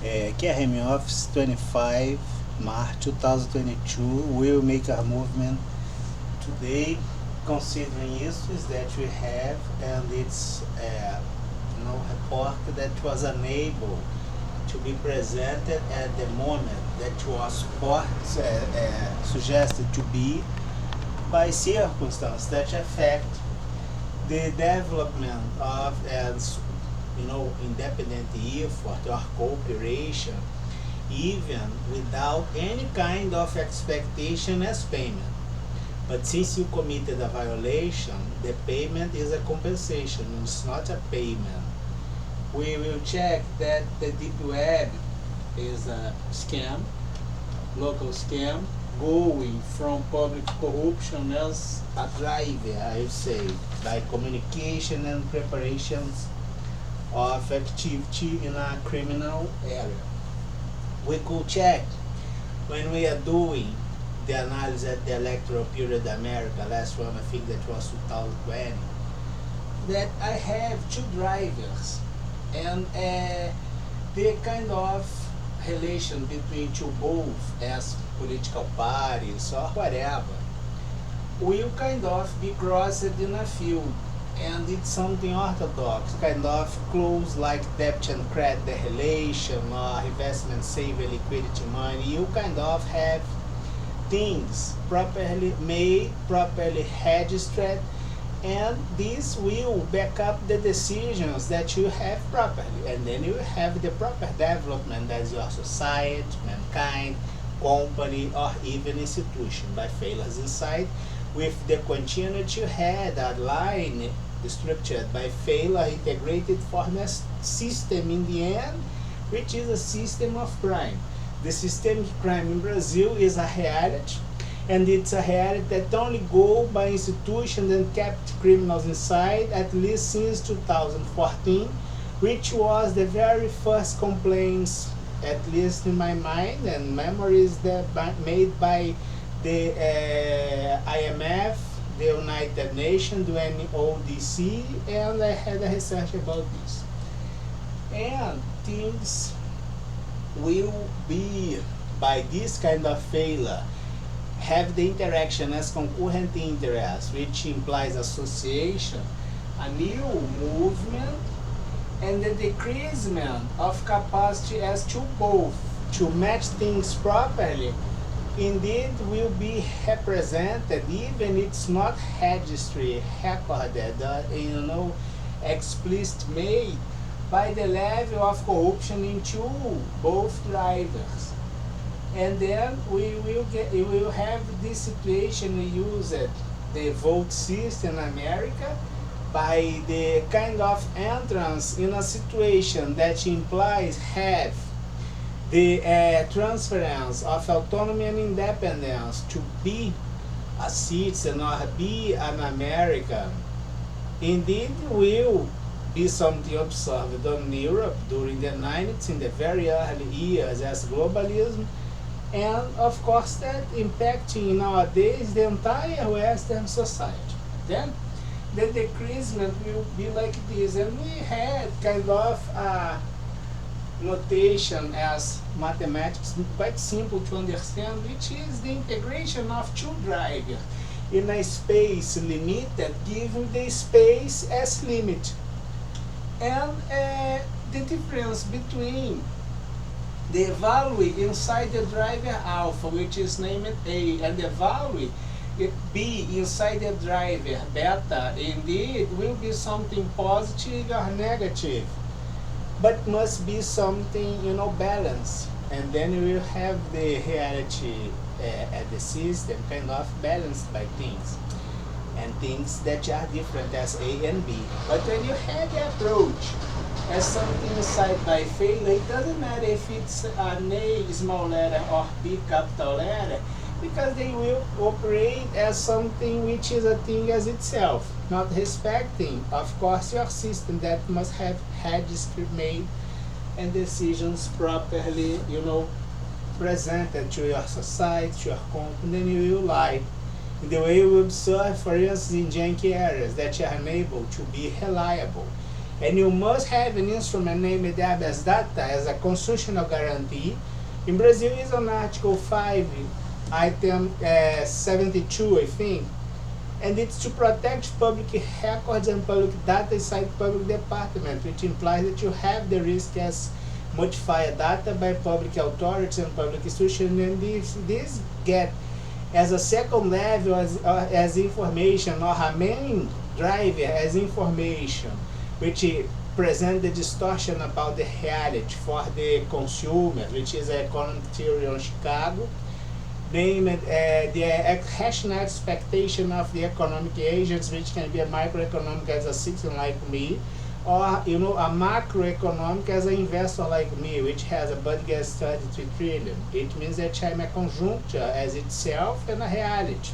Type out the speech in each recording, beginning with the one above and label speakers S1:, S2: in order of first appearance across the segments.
S1: KRM Office 25 March 2022 will make a movement today considering issues that we have, and it's report that was unable to be presented at the moment that was suggested to be by circumstances that affect the development of independent effort or cooperation, even without any kind of expectation as payment. But since you committed a violation, the payment is a compensation, it's not a payment. We will check that the deep web is a scam, local scam, going from public corruption as a driver, I would say, by communication and preparations of activity in a criminal area. We could check when we are doing the analysis at the electoral period America, last one I think that was 2020, that I have two drivers, and the kind of relation between two both as political parties or whatever will kind of be crossed in a field, and it's something orthodox, kind of close like debt and credit relation or investment saving liquidity money. You kind of have things properly made, properly registered, and this will back up the decisions that you have properly, and then you have the proper development as your society, mankind, company, or even institution by failures inside, with the continuity you had a line structured by failure integrated form a system in the end, which is a system of crime. The systemic crime in Brazil is a reality, and it's a reality that only go by institutions and kept criminals inside at least since 2014, which was the very first complaints, at least in my mind and memories, that made by the IMF, the United Nations, the NODC, and I had a research about this. And things will be, by this kind of failure, have the interaction as concurrent interest, which implies association, a new movement, and the decreasement of capacity as to both to match things properly indeed will be represented, even it's not registry recorded, explicit made by the level of corruption into both drivers. And then we will have this situation. We use the vote system in America by the kind of entrance in a situation that implies have the transference of autonomy and independence to be a citizen or be an American. Indeed will be something observed in Europe during the 90s, in the very early years as globalism, and of course that impacting nowadays the entire Western society. Then the decreasement will be like this, and we had kind of a notation as mathematics quite simple to understand, which is the integration of two drivers in a space limited, given the space as limit, and the difference between the value inside the driver alpha, which is named A, and the value B inside the driver beta, indeed will be something positive or negative, but must be something balanced, and then you will have the reality at the system kind of balanced by things, and things that are different as A and B. But when you have the approach as something inside by failure, it doesn't matter if it's an A small letter or B capital letter, because they will operate as something which is a thing as itself, not respecting, of course, your system that must have registry made and decisions properly, presented to your society, to your company, then you will lie. In the way we observe, for instance, in janky areas that are unable to be reliable, And you must have an instrument named habeas data as a constitutional guarantee. In Brazil, is on Article 5, item 72, I think, and it's to protect public records and public data inside public department, which implies that you have the risk as modified data by public authorities and public institutions, and if this get as a second level as information, or a main driver as information, which present the distortion about the reality for the consumer, which is an economic theory on Chicago, named the rational expectation of the economic agents, which can be a microeconomic as a citizen like me, or a macroeconomic as an investor like me, which has a budget 33 trillion. It means that I'm a conjuncture as itself and a reality.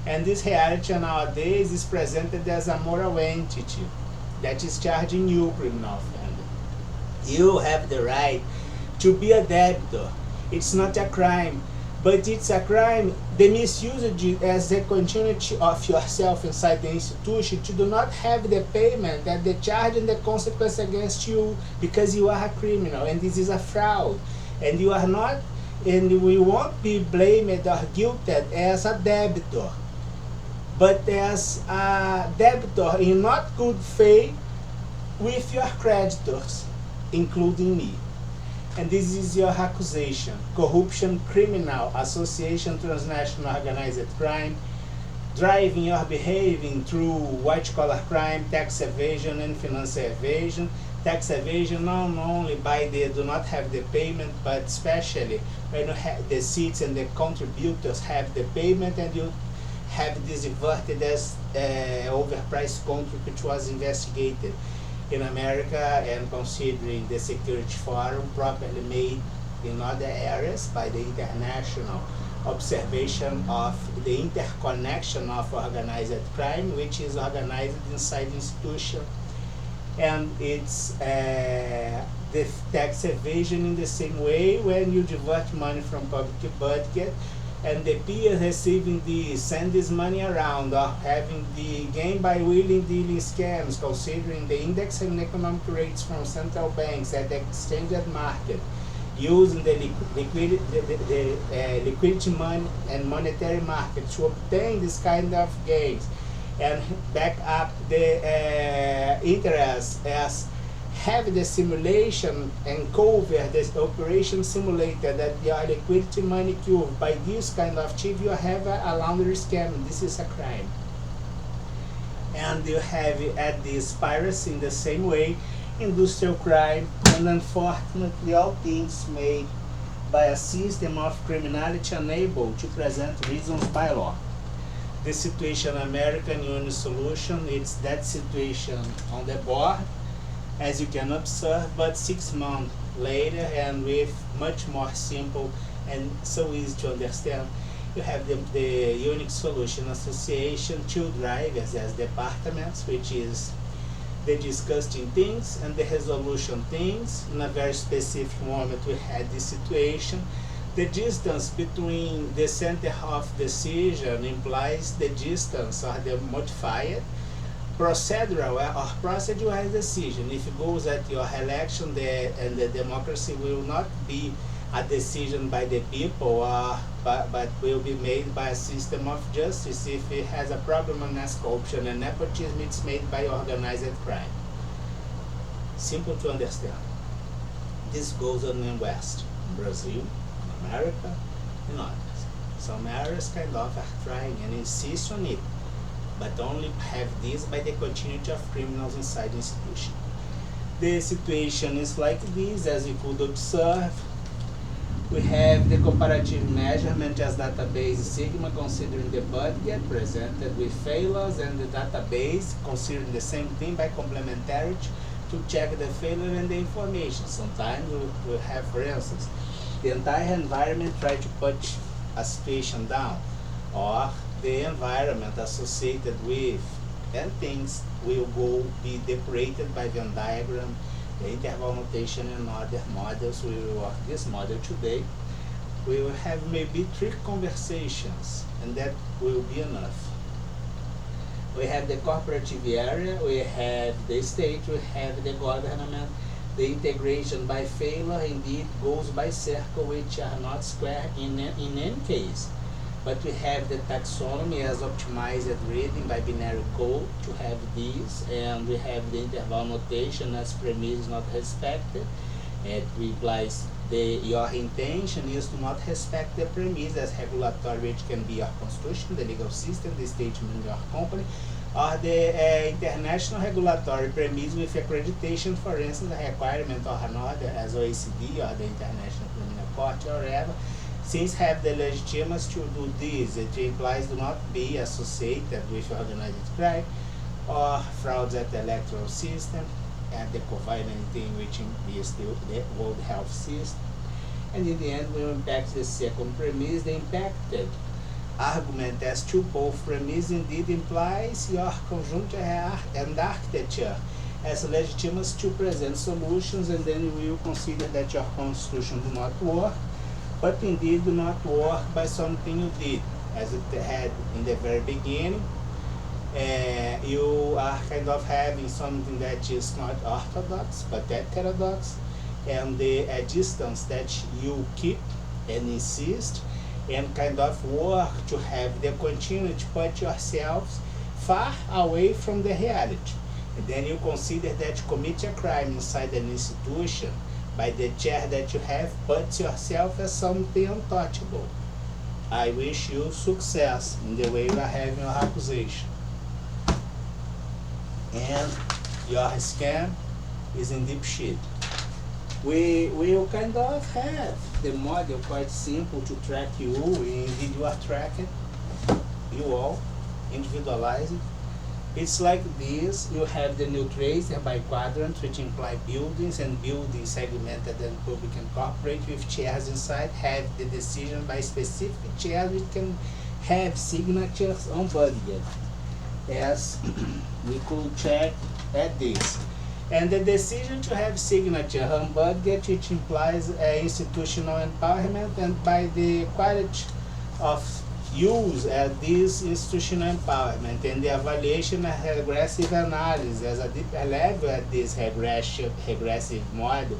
S1: And this reality nowadays is presented as a moral entity that is charging you criminal offender. You have the right to be a debtor. It's not a crime, but it's a crime, the misusage as the continuity of yourself inside the institution to do not have the payment and the charge and the consequence against you because you are a criminal, and this is a fraud. And you are not, and we won't be blamed or guilted as a debtor, but as a debtor in not good faith with your creditors, including me. And this is your accusation: corruption, criminal association, transnational organized crime, driving your behavior through white-collar crime, tax evasion, and financial evasion. Tax evasion not only by the do not have the payment, but especially when you have the seats and the contributors have the payment, and you have this inverted as overpriced contract, which was investigated in America, and considering the Security Forum properly made in other areas by the international observation of the interconnection of organized crime, which is organized inside the institution, and it's the tax evasion in the same way when you divert money from public budget, and the peers receiving send this money around, or having the gain by wheeling dealing scams, considering the index and economic rates from central banks at the exchange market, using the liquidity money and monetary market to obtain this kind of gains, and back up the interest as have the simulation and cover this operation simulated that your liquidity money curve by this kind of chip, you have a laundry scam. This is a crime. And you have at this piracy in the same way, industrial crime, and unfortunately all things made by a system of criminality unable to present reasons by law. The situation American Union solution, it's that situation on the board, as you can observe, but 6 months later, and with much more simple and so easy to understand, you have the unique solution association, two drivers as departments, which is the discussing things and the resolution things. In a very specific moment we had this situation. The distance between the center of decision implies the distance or the modifier. Procedural or procedural decision, if it goes at your election, and the democracy will not be a decision by the people, but will be made by a system of justice. If it has a problem as corruption and nepotism, it's made by organized crime. Simple to understand. This goes on in West, in Brazil, in America, and others. Some areas kind of are trying and insist on it, but only have this by the continuity of criminals inside the institution. The situation is like this, as you could observe. We have the comparative measurement as database sigma considering the budget presented with failures, and the database considering the same thing by complementarity to check the failure and the information. Sometimes we have, for instance, the entire environment try to put a situation down, or the environment associated with and things will be decorated by Venn diagram, the interval notation, and other models. We will work this model today. We will have maybe 3 conversations, and that will be enough. We have the cooperative area, we have the state, we have the government. The integration by failure indeed goes by circle, which are not square in any case. But we have the taxonomy as optimized reading by binary code to have this, and we have the interval notation as premise not respected. It implies your intention is to not respect the premise as regulatory, which can be your constitution, the legal system, the statement of your company, or the international regulatory premise with accreditation, for instance, a requirement or another as OECD or the International Criminal Court or whatever. Since have the legitimacy to do this, it implies do not be associated with organized crime or frauds at the electoral system and the COVID-19, which is the World Health System. And in the end, we impact the second premise, the impacted argument as to both premise indeed implies your conjunct and architecture as legitimacy to present solutions, and then we will consider that your constitution do not work, but indeed do not work by something you did, as it had in the very beginning. You are kind of having something that is not orthodox but heterodox, and the distance that you keep and insist and kind of work to have the continuity to put yourselves far away from the reality. And then you consider that you commit a crime inside an institution by the chair that you have, put yourself as something untouchable. I wish you success in the way you are having your accusation. And your scam is in deep shit. We will kind of have the model quite simple to track you. Indeed, you are tracked, you all, individualized. It's like this. You have the new tracer by quadrant, which imply buildings, and buildings segmented and public and corporate with chairs inside. Have the decision by specific chairs, which can have signatures on budget. As we could check at this. And the decision to have signature on budget, which implies institutional empowerment, and by the quality of use at this institutional empowerment, and the evaluation of regressive analysis as a deeper level at this regressive model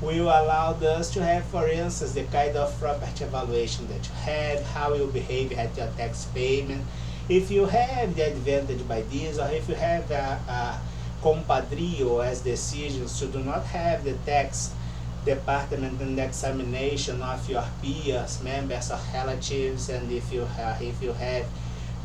S1: will allow us to have, for instance, the kind of property evaluation that you have, how you behave at your tax payment, if you have the advantage by this, or if you have a compadrio as decisions to do not have the tax department and the examination of your peers, members or relatives, and if you have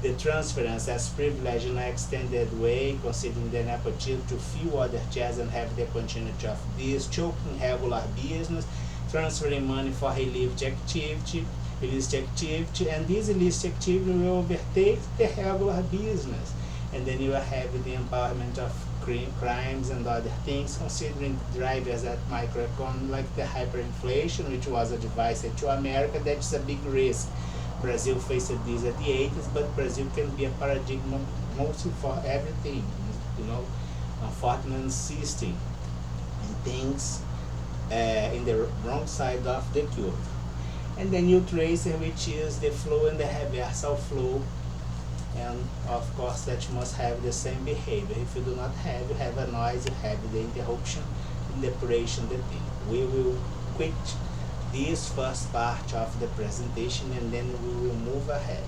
S1: the transference as privilege in an extended way, considering the nepotism to few other chairs and have the continuity of this, choking regular business, transferring money for illicit activity, and this illicit activity will overtake the regular business, and then you will have the empowerment of crimes and other things, considering drivers at microeconomy like the hyperinflation, which was advised to America. That's a big risk. Brazil faced this at the 80s, but Brazil can be a paradigm mostly for everything, unfortunately insisting in things in the wrong side of the curve. And the new tracer, which is the flow and the reversal flow, and of course that must have the same behavior. If you do not have, you have a noise, you have the interruption, and depuration, the thing. We will quit this first part of the presentation, and then we will move ahead.